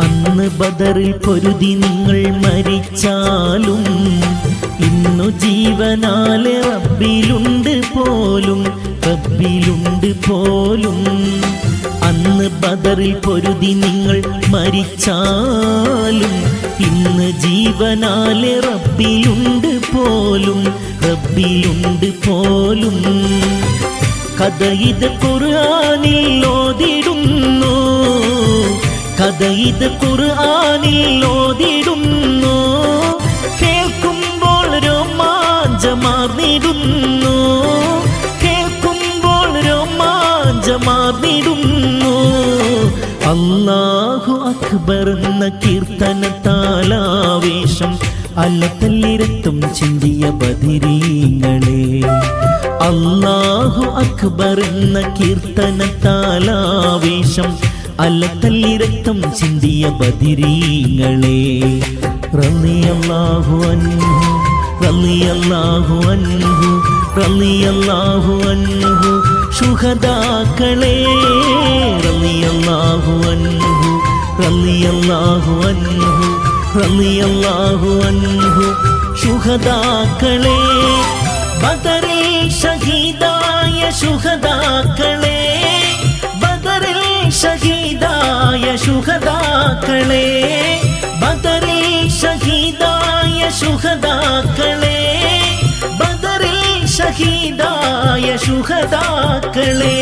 അന്ന് ബദറിൽ പൊരുതി നിങ്ങൾ മരിച്ചാലും ഇന്നു ജീവനാലെ റബ്ബിലുണ്ട് പോലും, റബ്ബിലുണ്ട് പോലും. അന്ന് ബദറിൽ പൊരുതി നിങ്ങൾ മരിച്ചാലും ഇന്ന് ജീവനാലെ റബ്ബിലുണ്ട് പോലും, റബ്ബിലുണ്ട് പോലും. കഥ ഇത് ഖുർആനിൽ ഓതിടുന്നു, കഥ ഇത് ഖുർആനിൽ ഓതിടുന്നു. കേൾക്കുമ്പോൾ രോമാഞ്ചമാർന്നിടുന്നു, കേൾക്കുമ്പോൾ രോമാഞ്ചമാർന്നിടുന്നു. അല്ലാഹു അക്ബർ എന്ന കീർത്തനത്താലാവേശം അലതല്ലിരത്തും ചിന്തിയ ബദിരീങ്ങളെ. അല്ലാഹു അക്ബർ എന്ന കീർത്തനത്താലാവേശം അലതല്ലിരത്തും ചിന്തിയ ബദിരീങ്ങളെ. റളിയല്ലാഹു അൻഹു, റളിയല്ലാഹു അൻഹു, റളിയല്ലാഹു അൻഹു. ശുഹദാക്കളെ റളിയല്ലാഹു അൻഹു, റളിയല്ലാഹു അൻഹു, റളിയല്ലാഹു അൻഹു. ശുഹദാക്കളെ ബദറിൽ ഷഹീദായ ശുഹദാക്കളെ, ബദറിൽ ഷഹീദായ ശുഹദാക്കളെ, ബദറിൽ ഷഹീദായ ശുഹദാക്കളെ, ബദറിൽ ഷഹീദായ ശുഹദാക്കളെ.